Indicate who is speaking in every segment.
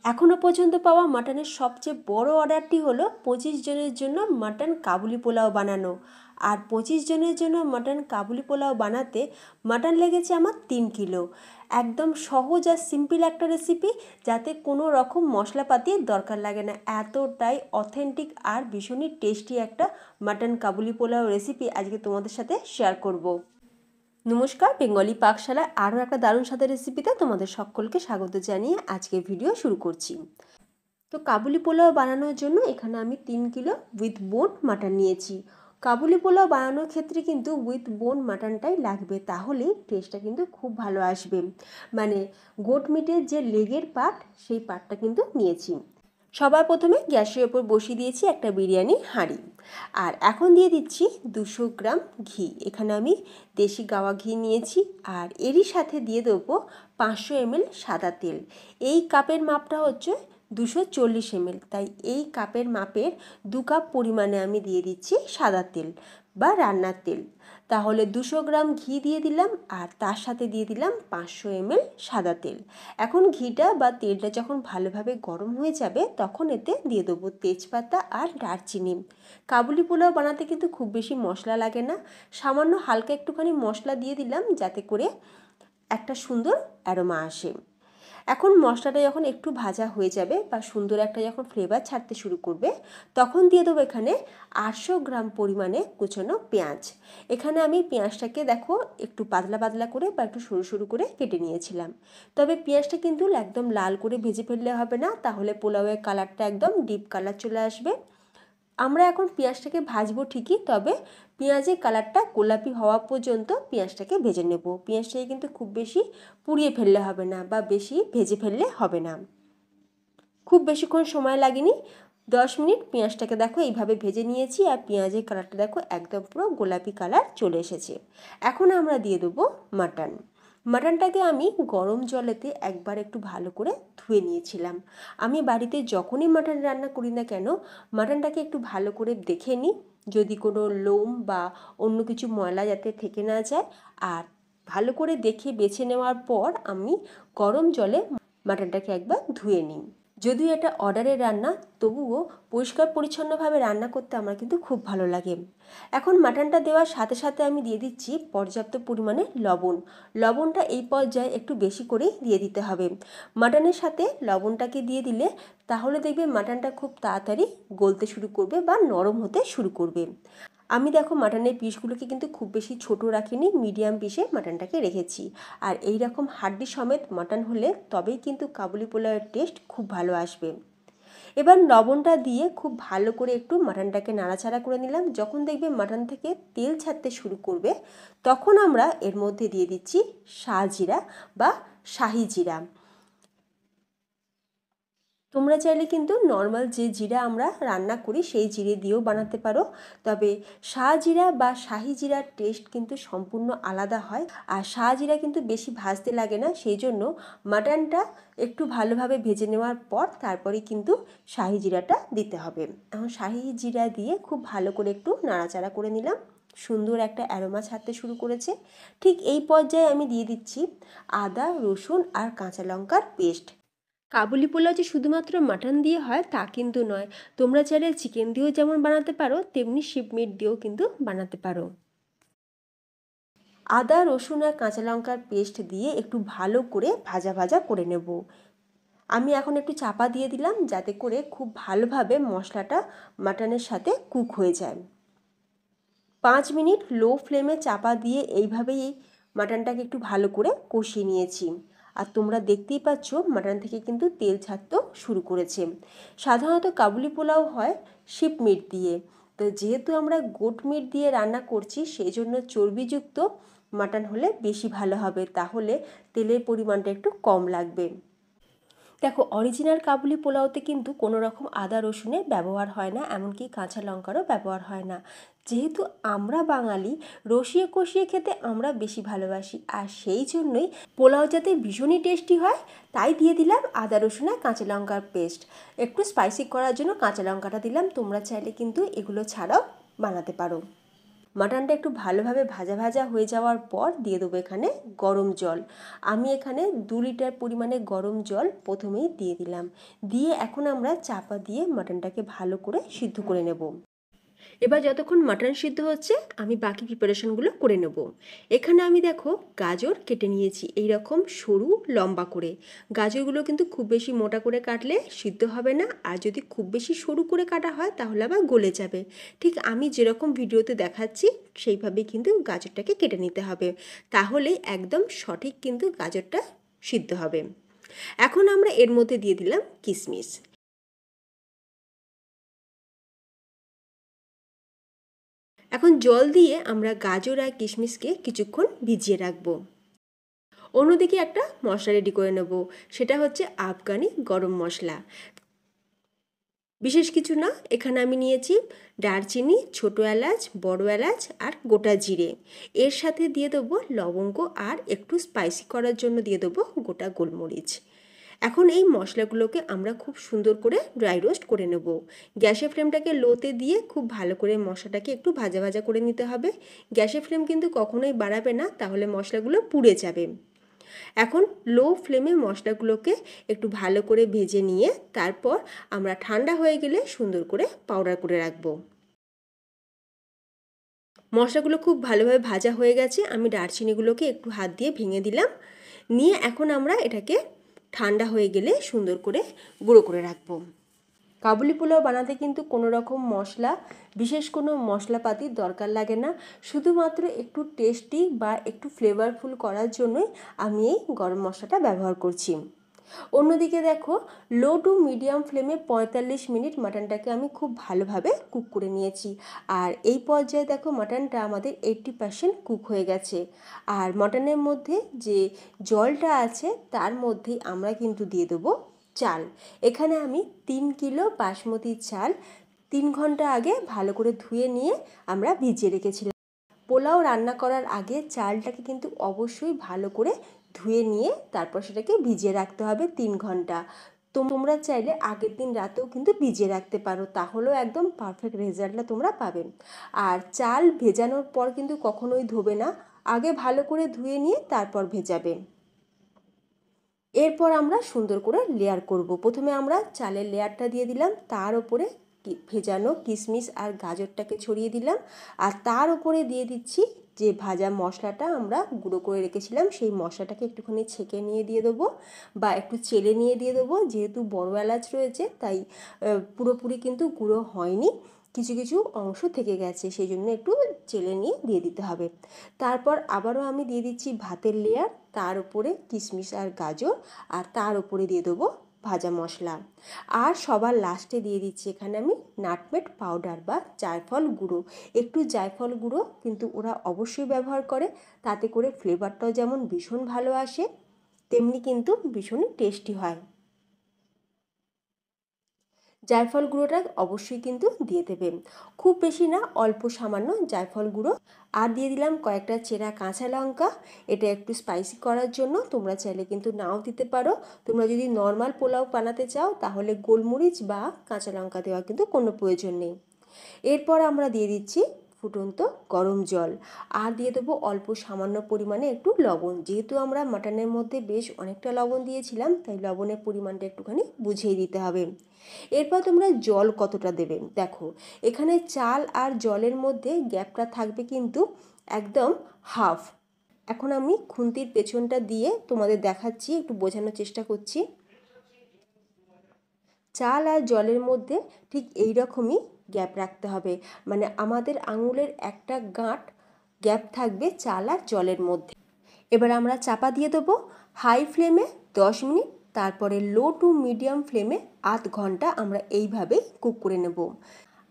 Speaker 1: এখনও পর্যন্ত পাওয়া মাটনের সবচেয়ে বড় অর্ডারটি হলো 25 জনের জন্য মাটন কাবুলি পোলাও বানানো। আর 25 জনের জন্য মাটন কাবুলি পোলাও বানাতে মাটন লেগেছে আমার 3 কিলো। একদম সহজ আর সিম্পল একটা রেসিপি, যাতে কোনো রকম মশলাপাতির দরকার লাগে না। এতটাই অথেন্টিক আর ভীষণই টেস্টি একটা মাটন কাবুলি পোলাও রেসিপি আজকে তোমাদের সাথে শেয়ার করব। নমস্কার, বেঙ্গলি পাকশালায় আরও একটা দারুণ স্বাদের রেসিপিতে তোমাদের সকলকে স্বাগত জানিয়ে আজকের ভিডিও শুরু করছি। তো কাবুলি পোলাও বানানোর জন্য এখানে আমি 3 কিলো উইথ বোন মাটন নিয়েছি। কাবুলি পোলাও বানানোর ক্ষেত্রে কিন্তু উইথ বোন মাটনটাই লাগবে, তাহলেই টেস্টটা কিন্তু খুব ভালো আসবে। মানে গোট মিটের যে লেগের পার্ট, সেই পার্টটা কিন্তু নিয়েছি। সবার প্রথমে গ্যাসের ওপর বসিয়ে দিয়েছি একটা বিরিয়ানি হাঁড়ি। আর এখন দিয়ে দিচ্ছি 200 গ্রাম ঘি। এখানে আমি দেশি গাওয়া ঘি নিয়েছি। আর এরই সাথে দিয়ে দেবো 500 ml সাদা তেল। এই কাপের মাপটা হচ্ছে 240 ml, তাই এই কাপের মাপের 2 কাপ পরিমাণে আমি দিয়ে দিচ্ছি সাদা তেল বা রান্নার তেল। তাহলে 200 গ্রাম ঘি দিয়ে দিলাম আর তার সাথে দিয়ে দিলাম 500 ml সাদা তেল। এখন ঘিটা বা তেলটা যখন ভালোভাবে গরম হয়ে যাবে, তখন এতে দিয়ে দেবো তেজপাতা আর দারচিনি। কাবুলি পোলাও বানাতে কিন্তু খুব বেশি মশলা লাগে না, সামান্য হালকা একটুখানি মশলা দিয়ে দিলাম যাতে করে একটা সুন্দর অ্যারোমা আসে। এখন মশলাটা যখন একটু ভাজা হয়ে যাবে বা সুন্দর একটা যখন ফ্লেভার ছাড়তে শুরু করবে, তখন দিয়ে দেবো এখানে 800 গ্রাম পরিমাণে কুচনো পেঁয়াজ। এখানে আমি পেঁয়াজটাকে দেখো একটু পাতলা পাতলা করে বা একটু সরু সরু করে কেটে নিয়েছিলাম। তবে পেঁয়াজটা কিন্তু একদম লাল করে ভেজে ফেললে হবে না, তাহলে পোলাওয়ের কালারটা একদম ডিপ কালার চলে আসবে। আমরা এখন পেঁয়াজটাকে ভাজবো ঠিকই, তবে পেঁয়াজের কালারটা গোলাপি হওয়া পর্যন্ত পেঁয়াজটাকে ভেজে নেব। পেঁয়াজটাকে কিন্তু খুব বেশি পুড়িয়ে ফেললে হবে না বা বেশি ভেজে ফেললে হবে না। খুব বেশিক্ষণ সময় লাগেনি, 10 মিনিট পেঁয়াজটাকে দেখো এইভাবে ভেজে নিয়েছি। আর পেঁয়াজের কালারটা দেখো একদম পুরো গোলাপি কালার চলে এসেছে। এখন আমরা দিয়ে দেবো মাটন। মাটনটাকে আমি গরম জলেতে একবার একটু ভালো করে ধুয়ে নিয়েছিলাম। আমি বাড়িতে যখনই মাটন রান্না করি না কেন, মাটনটাকে একটু ভালো করে দেখে নিই যদি কোনো লোম বা অন্য কিছু ময়লা যাতে থেকে না যায়। আর ভালো করে দেখে বেছে নেওয়ার পর আমি গরম জলে মাটনটাকে একবার ধুয়ে নিই। যদিও এটা অর্ডারের রান্না, তবুও পরিষ্কার পরিচ্ছন্নভাবে রান্না করতে আমার কিন্তু খুব ভালো লাগে। এখন মাটনটা দেওয়ার সাথে সাথে আমি দিয়ে দিচ্ছি পর্যাপ্ত পরিমাণে লবণ। লবণটা এই পর্যায়ে একটু বেশি করেই দিয়ে দিতে হবে। মাটনের সাথে লবণটাকে দিয়ে দিলে তাহলে দেখবে মাটনটা খুব তাড়াতাড়ি গলতে শুরু করবে বা নরম হতে শুরু করবে। আমি দেখো মাটনের পিসগুলোকে কিন্তু খুব বেশি ছোট রাখিনি, মিডিয়াম পিসে মাটনটাকে রেখেছি। আর এই রকম হাড্ডি সমেত মাটন হলে তবেই কিন্তু কাবুলি পোলাওয়ের টেস্ট খুব ভালো আসবে। এবার লবণটা দিয়ে খুব ভালো করে একটু মাটনটাকে নাড়াচাড়া করে নিলাম। যখন দেখবে মাটন থেকে তেল ছাড়তে শুরু করবে, তখন আমরা এর মধ্যে দিয়ে দিচ্ছি শাহজিরা বা শাহি জিরা। তোমরা চাইলে কিন্তু নর্মাল যে জিরা আমরা রান্না করি সেই জিরে দিয়েও বানাতে পারো, তবে শাহজিরা বা শাহি জিরার টেস্ট কিন্তু সম্পূর্ণ আলাদা হয়। আর শাহজিরা কিন্তু বেশি ভাজতে লাগে না, সেই জন্য মাটনটা একটু ভালোভাবে ভেজে নেওয়ার পর তারপরে কিন্তু শাহি জিরাটা দিতে হবে। এখন শাহি জিরা দিয়ে খুব ভালো করে একটু নাড়াচাড়া করে নিলাম। সুন্দর একটা অ্যারোমা ছাড়তে শুরু করেছে। ঠিক এই পর্যায়ে আমি দিয়ে দিচ্ছি আদা, রসুন আর কাঁচা লঙ্কার পেস্ট। কাবুলি পোলাও যে শুধুমাত্র মাটন দিয়ে হয় তা কিন্তু নয়, তোমরা চাইলে চিকেন দিয়েও যেমন বানাতে পারো, তেমনি শিপ মিট দিয়েও কিন্তু বানাতে পারো। আদা, রসুন আর কাঁচা লঙ্কার পেস্ট দিয়ে একটু ভালো করে ভাজা ভাজা করে নেব। আমি এখন একটু চাপা দিয়ে দিলাম যাতে করে খুব ভালোভাবে মশলাটা মাটনের সাথে কুক হয়ে যায়। 5 মিনিট লো ফ্লেমে চাপা দিয়ে এইভাবেই মাটনটাকে একটু ভালো করে কষিয়ে নিয়েছি। আর তোমরা দেখতেই পাচ্ছ মাটন থেকে কিন্তু তেল ছাড়তেও শুরু করেছে। সাধারণত কাবুলি পোলাও হয় শিপ মিট দিয়ে, তো যেহেতু আমরা গোট মিট দিয়ে রান্না করছি, সেই জন্য চর্বিযুক্ত মাটন হলে বেশি ভালো হবে, তাহলে তেলের পরিমাণটা একটু কম লাগবে। দেখো অরিজিনাল কাবুলি পোলাওতে কিন্তু কোনো রকম আদা রসুনের ব্যবহার হয় না, এমনকি কাঁচা লঙ্কারও ব্যবহার হয় না। যেহেতু আমরা বাঙালি, রসিয়ে কষিয়ে খেতে আমরা বেশি ভালোবাসি, আর সেই জন্যই পোলাও যাতে ভীষণই টেস্টি হয়, তাই দিয়ে দিলাম আদা রসুন আর কাঁচা লঙ্কার পেস্ট। একটু স্পাইসি করার জন্য কাঁচা লঙ্কাটা দিলাম, তোমরা চাইলে কিন্তু এগুলো ছাড়াও বানাতে পারো। মাটনটা একটু ভালোভাবে ভাজা ভাজা হয়ে যাওয়ার পর দিয়ে দেবো এখানে গরম জল। আমি এখানে 2 লিটার পরিমাণে গরম জল প্রথমেই দিয়ে দিলাম। দিয়ে এখন আমরা চাপা দিয়ে মাটনটাকে ভালো করে সিদ্ধ করে নেব। এবার যতক্ষণ মাটন সিদ্ধ হচ্ছে আমি বাকি প্রিপারেশনগুলো করে নেব। এখানে আমি দেখো গাজর কেটে নিয়েছি এই রকম সরু লম্বা করে। গাজরগুলো কিন্তু খুব বেশি মোটা করে কাটলে সিদ্ধ হবে না, আর যদি খুব বেশি সরু করে কাটা হয় তাহলে আবার গলে যাবে। ঠিক আমি যেরকম ভিডিওতে দেখাচ্ছি সেইভাবেই কিন্তু গাজরটাকে কেটে নিতে হবে, তাহলেই একদম সঠিক কিন্তু গাজরটা সিদ্ধ হবে। এখন আমরা এর মধ্যে দিয়ে দিলাম কিশমিশ। এখন জল দিয়ে আমরা গাজর আর কিশমিশকে কিছুক্ষণ ভিজিয়ে রাখবো। অন্যদিকে একটা মশলা রেডি করে নেব, সেটা হচ্ছে আফগানি গরম মশলা। বিশেষ কিছু না, এখানে আমি নিয়েছি দারচিনি, ছোটো এলাচ, বড় এলাচ আর গোটা জিরে। এর সাথে দিয়ে দেবো লবঙ্গ, আর একটু স্পাইসি করার জন্য দিয়ে দেবো গোটা গোলমরিচ। এখন এই মশলাগুলোকে আমরা খুব সুন্দর করে ড্রাই রোস্ট করে নেব। গ্যাসের ফ্লেমটাকে লোতে দিয়ে খুব ভালো করে মশলাটাকে একটু ভাজা ভাজা করে নিতে হবে। গ্যাসের ফ্লেম কিন্তু কখনোই বাড়াবে না, তাহলে মশলাগুলো পুড়ে যাবে। এখন লো ফ্লেমে মশলাগুলোকে একটু ভালো করে ভেজে নিয়ে তারপর আমরা ঠান্ডা হয়ে গেলে সুন্দর করে পাউডার করে রাখবো। মশলাগুলো খুব ভালোভাবে ভাজা হয়ে গেছে, আমি দারচিনিগুলোকে একটু হাত দিয়ে ভেঙে দিলাম। নিয়ে এখন আমরা এটাকে ঠান্ডা হয়ে গেলে সুন্দর করে গুঁড়ো করে রাখবো। কাবুলি পোলাও বানাতে কিন্তু কোনো রকম মশলা, বিশেষ কোনো মশলাপাতির দরকার লাগে না, শুধুমাত্র একটু টেস্টি বা একটু ফ্লেভারফুল করার জন্যই আমি এই গরম মশলাটা ব্যবহার করছি। অন্যদিকে দেখো লো টু মিডিয়াম ফ্লেমে 45 মিনিট মাটনটাকে আমি খুব ভালোভাবে কুক করে নিয়েছি। আর এই পর্যায়ে দেখো মাটনটা আমাদের 80% কুক হয়ে গেছে। আর মাটনের মধ্যে যে জলটা আছে তার মধ্যেই আমরা কিন্তু দিয়ে দেবো চাল। এখানে আমি 3 কিলো বাসমতি চাল 3 ঘন্টা আগে ভালো করে ধুয়ে নিয়ে আমরা ভিজিয়ে রেখেছিলাম। পোলাও রান্না করার আগে চালটাকে কিন্তু অবশ্যই ভালো করে ধুয়ে নিয়ে তারপর সেটাকে ভিজিয়ে রাখতে হবে 3 ঘন্টা। তোমরা চাইলে আগের দিন রাতেও কিন্তু ভিজিয়ে রাখতে পারো, তাহলেও একদম পারফেক্ট রেজাল্টটা তোমরা পাবে। আর চাল ভেজানোর পর কিন্তু কখনোই ধোবে না, আগে ভালো করে ধুয়ে নিয়ে তারপর ভেজাবে। এরপর আমরা সুন্দর করে লেয়ার করব। প্রথমে আমরা চালের লেয়ারটা দিয়ে দিলাম, তার উপরে ভেজানো কিশমিশ আর গাজরটাকে ছড়িয়ে দিলাম, আর তার উপরে দিয়ে দিচ্ছি যে ভাজা মশলাটা আমরা গুঁড়ো করে রেখেছিলাম সেই মশলাটাকে একটুখানি ছেঁকে নিয়ে দিয়ে দেবো বা একটু চেলে নিয়ে দিয়ে দেবো। যেহেতু বড় এলাচ রয়েছে তাই পুরোপুরি কিন্তু গুঁড়ো হয়নি, কিছু কিছু অংশ থেকে গেছে, সেই জন্য একটু চেলে নিয়ে দিয়ে দিতে হবে। তারপর আবারও আমি দিয়ে দিচ্ছি ভাতের লেয়ার, তার উপরে কিশমিশ আর গাজর, আর তার উপরে দিয়ে দেবো ভাজা মশলা। আর সবার লাস্টে দিয়ে দিচ্ছি এখানে আমি নাটমেগ পাউডার বা জায়ফল গুঁড়ো। একটু জায়ফল গুঁড়ো কিন্তু ওরা অবশ্যই ব্যবহার করে, তাতে করে ফ্লেভারটাও যেমন ভীষণ ভালো আসে তেমনি কিন্তু ভীষণই টেস্টি হয়। জায়ফল গুঁড়োটা অবশ্যই কিন্তু দিয়ে দেবে, খুব বেশি না, অল্প সামান্য জায়ফল গুঁড়ো। আর দিয়ে দিলাম কয়েকটা চেরা কাঁচা লঙ্কা, এটা একটু স্পাইসি করার জন্য। তোমরা চাইলে কিন্তু নাও দিতে পারো। তোমরা যদি নর্মাল পোলাও বানাতে চাও তাহলে গোলমরিচ বা কাঁচা লঙ্কা দেওয়ার কিন্তু কোনো প্রয়োজন নেই। এরপর আমরা দিয়ে দিচ্ছি ফুটন্ত গরম জল, আর দিয়ে দেবো অল্প সামান্য পরিমাণে একটু লবণ। যেহেতু আমরা মাটনের মধ্যে বেশ অনেকটা লবণ দিয়েছিলাম তাই লবণের পরিমাণটা একটুখানি বুঝিয়ে দিতে হবে। এরপর তোমরা জল কতটা দেবে দেখো, এখানে চাল আর জলের মধ্যে গ্যাপটা থাকবে কিন্তু একদম হাফ। এখন আমি খুন্তির পেছনটা দিয়ে তোমাদের দেখাচ্ছি, একটু বোঝানোর চেষ্টা করছি। চাল আর জলের মধ্যে ঠিক এই রকমই গ্যাপ রাখতে হবে, মানে আমাদের আঙুলের একটা গাঁট গ্যাপ থাকবে চাল আর জলের মধ্যে। এবার আমরা চাপা দিয়ে দেবো হাই ফ্লেমে 10 মিনিট, তারপরে লো টু মিডিয়াম ফ্লেমে আধ ঘন্টা আমরা এইভাবেই কুক করে নেব।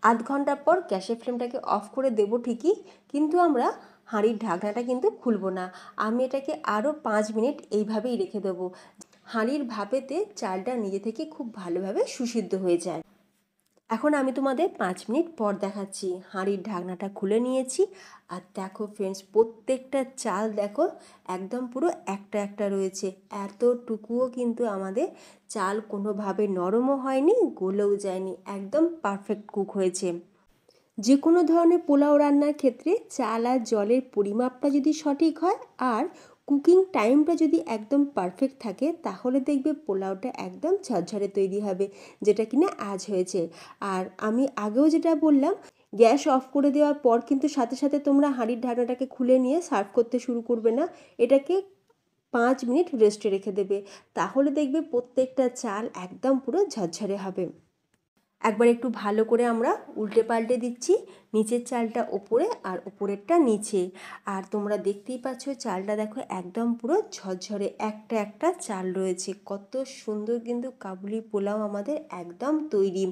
Speaker 1: আধ ঘন্টা পর গ্যাসের ফ্লেমটাকে অফ করে দেবো ঠিকই, কিন্তু আমরা হাঁড়ির ঢাকনাটা কিন্তু খুলবো না। আমি এটাকে আরও 5 মিনিট এইভাবেই রেখে দেবো, হাঁড়ির ভাপেতে চালটা নিজে থেকে খুব ভালোভাবে সুসিদ্ধ হয়ে যায়। এখন আমি তোমাদের 5 মিনিট পর দেখাচ্ছি। হাঁড়ির ঢাকনাটা খুলে নিয়েছি, আর দেখো ফ্রেন্ডস প্রত্যেকটা চাল দেখো একদম পুরো একটা একটা রয়েছে, এতটুকুও কিন্তু আমাদের চাল কোনোভাবে নরমও হয়নি, গলেও যায়নি, একদম পারফেক্ট কুক হয়েছে। যে কোনো ধরনের পোলাও রান্নার ক্ষেত্রে চাল আর জলের পরিমাপটা যদি সঠিক হয় আর কুকিং টাইমটা যদি একদম পারফেক্ট থাকে তাহলে দেখবে পোলাওটা একদম ঝরঝরে তৈরি হবে, যেটা কিনা আজ হয়েছে। আর আমি আগেও যেটা বললাম, গ্যাস অফ করে দেওয়ার পর কিন্তু সাথে সাথে তোমরা হাঁড়ির ঢাকনাটাকে খুলে নিয়ে সার্ভ করতে শুরু করবে না, এটাকে 5 মিনিট রেস্টে রেখে দেবে। তাহলে দেখবে প্রত্যেকটা চাল একদম পুরো ঝরঝরে হবে। একবার একটু ভালো করে আমরা উল্টে পাল্টে দিচ্ছি, নিচের চালটা ওপরে আর ওপরেরটা নিচে। আর তোমরা দেখতেই পাচ্ছ চালটা দেখো একদম পুরো ঝরঝরে একটা একটা চাল রয়েছে। কত সুন্দর কিন্তু কাবুলি পোলাও আমাদের একদম তৈরি।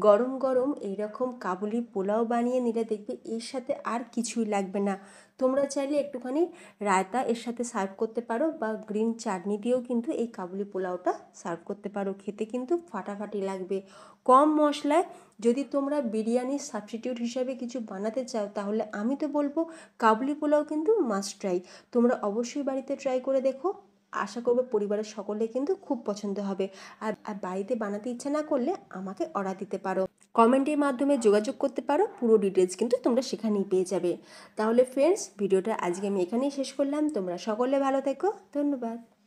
Speaker 1: গরম গরম এইরকম কাবুলি পোলাও বানিয়ে নিলে দেখবে এর সাথে আর কিছুই লাগবে না। তোমরা চাইলে একটুখানি রায়তা এর সাথে সার্ভ করতে পারো বা গ্রিন চাটনি দিয়েও কিন্তু এই কাবুলি পোলাওটা সার্ভ করতে পারো, খেতে কিন্তু ফাটাফাটি লাগবে। কম মশলায় যদি তোমরা বিরিয়ানির সাবস্টিটিউট হিসাবে কিছু বানাতে চাও তাহলে আমি তো বলবো কাবুলি পোলাও কিন্তু মাস্ট ট্রাই। তোমরা অবশ্যই বাড়িতে ট্রাই করে দেখো, আশা করবো পরিবারের সকলে কিন্তু খুব পছন্দ হবে। আর বাড়িতে বানাতে ইচ্ছা না করলে আমাকে অর্ডার দিতে পারো, কমেন্টের মাধ্যমে যোগাযোগ করতে পারো, পুরো ডিটেলস কিন্তু তোমরা সেখানেই পেয়ে যাবে। তাহলে ফ্রেন্ডস, ভিডিওটা আজকে আমি এখানেই শেষ করলাম। তোমরা সকলে ভালো থেকো, ধন্যবাদ।